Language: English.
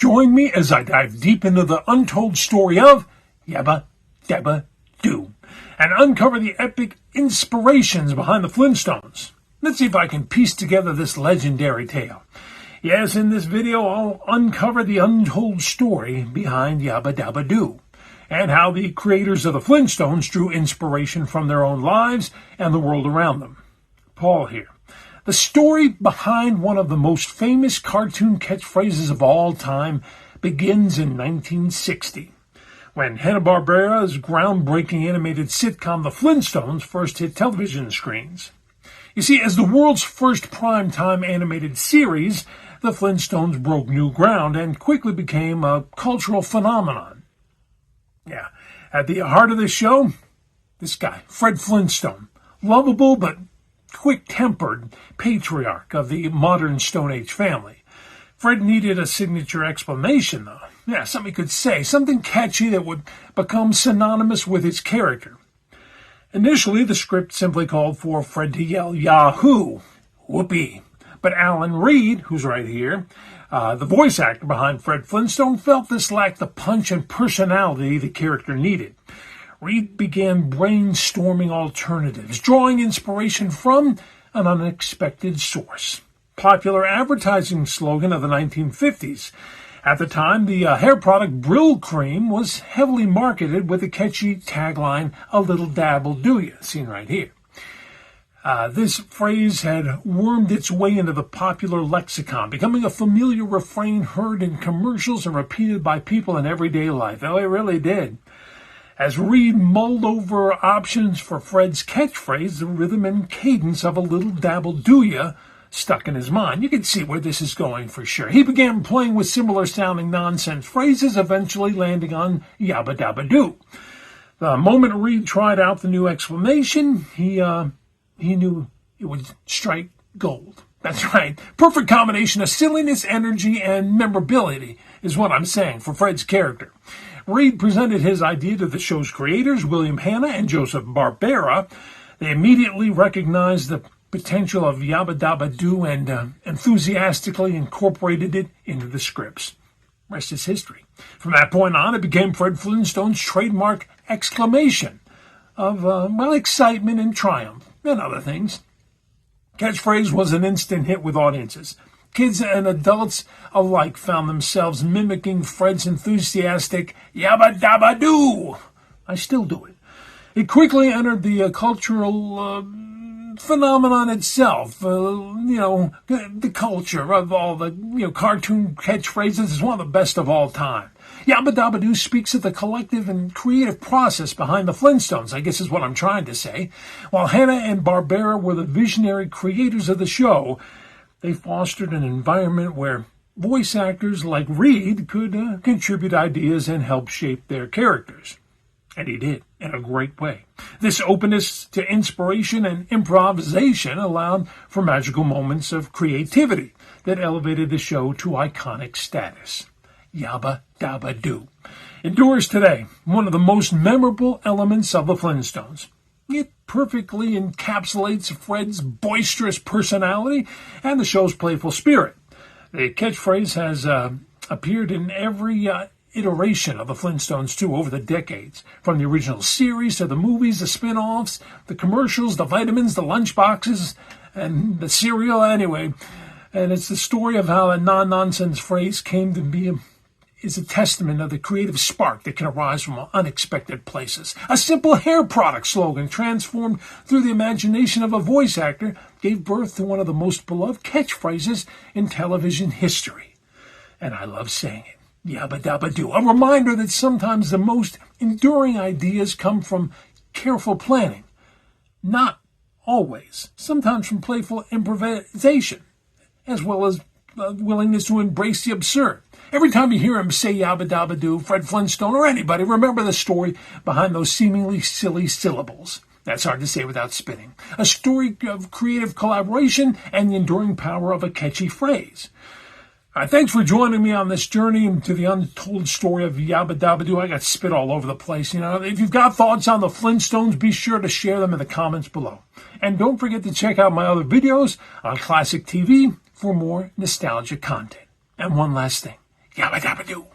Join me as I dive deep into the untold story of YabbaDabbaDoo and uncover the epic inspirations behind the Flintstones. Let's see if I can piece together this legendary tale. Yes, in this video I'll uncover the untold story behind YabbaDabbaDoo and how the creators of the Flintstones drew inspiration from their own lives and the world around them. Paul here. The story behind one of the most famous cartoon catchphrases of all time begins in 1960, when Hanna-Barbera's groundbreaking animated sitcom The Flintstones first hit television screens. You see, as the world's first primetime animated series, The Flintstones broke new ground and quickly became a cultural phenomenon. Yeah, at the heart of the show, this guy, Fred Flintstone, lovable but quick-tempered patriarch of the modern Stone Age family. Fred needed a signature exclamation, though. Yeah, something he could say, something catchy that would become synonymous with his character. Initially, the script simply called for Fred to yell, "Yahoo!" Whoopee. But Alan Reed, who's right here, the voice actor behind Fred Flintstone, felt this lacked the punch and personality the character needed. Reed began brainstorming alternatives, drawing inspiration from an unexpected source. Popular advertising slogan of the 1950s. At the time, the hair product Brill Cream was heavily marketed with the catchy tagline, "A little dabble'll do ya," seen right here. This phrase had wormed its way into the popular lexicon, becoming a familiar refrain heard in commercials and repeated by people in everyday life. Oh, it really did. As Reed mulled over options for Fred's catchphrase, the rhythm and cadence of "a little dabble do ya" stuck in his mind. You can see where this is going for sure. He began playing with similar-sounding nonsense phrases, eventually landing on YabbaDabbaDoo. The moment Reed tried out the new exclamation, he knew it would strike gold. That's right. Perfect combination of silliness, energy, and memorability is what I'm saying for Fred's character. Reed presented his idea to the show's creators, William Hanna and Joseph Barbera. They immediately recognized the potential of YabbaDabbaDoo and enthusiastically incorporated it into the scripts. Rest is history. From that point on, it became Fred Flintstone's trademark exclamation of, excitement and triumph, and other things. Catchphrase was an instant hit with audiences. Kids and adults alike found themselves mimicking Fred's enthusiastic YabbaDabbaDoo. I still do it. It quickly entered the cultural phenomenon itself. The culture of all the cartoon catchphrases is one of the best of all time. YabbaDabbaDoo speaks of the collective and creative process behind the Flintstones, I guess is what I'm trying to say. While Hanna and Barbera were the visionary creators of the show, they fostered an environment where voice actors like Reed could contribute ideas and help shape their characters. And he did, in a great way. This openness to inspiration and improvisation allowed for magical moments of creativity that elevated the show to iconic status. YabbaDabbaDoo endures today, one of the most memorable elements of the Flintstones. It perfectly encapsulates Fred's boisterous personality and the show's playful spirit. The catchphrase has appeared in every iteration of the Flintstones, too, over the decades, from the original series to the movies, the spin-offs, the commercials, the vitamins, the lunchboxes, and the cereal, anyway. And it's the story of how a non-nonsense phrase came to be is a testament of the creative spark that can arise from unexpected places. A simple hair product slogan transformed through the imagination of a voice actor gave birth to one of the most beloved catchphrases in television history. And I love saying it. YabbaDabbaDoo, a reminder that sometimes the most enduring ideas come from careful planning. Not always. Sometimes from playful improvisation, as well as willingness to embrace the absurd. Every time you hear him say YabbaDabbaDoo, Fred Flintstone, or anybody, remember the story behind those seemingly silly syllables. That's hard to say without spitting. A story of creative collaboration and the enduring power of a catchy phrase. Thanks for joining me on this journey into the untold story of YabbaDabbaDoo. I got spit all over the place. If you've got thoughts on the Flintstones, be sure to share them in the comments below. And don't forget to check out my other videos on Classic TV for more nostalgia content. And one last thing. YabbaDabbaDoo.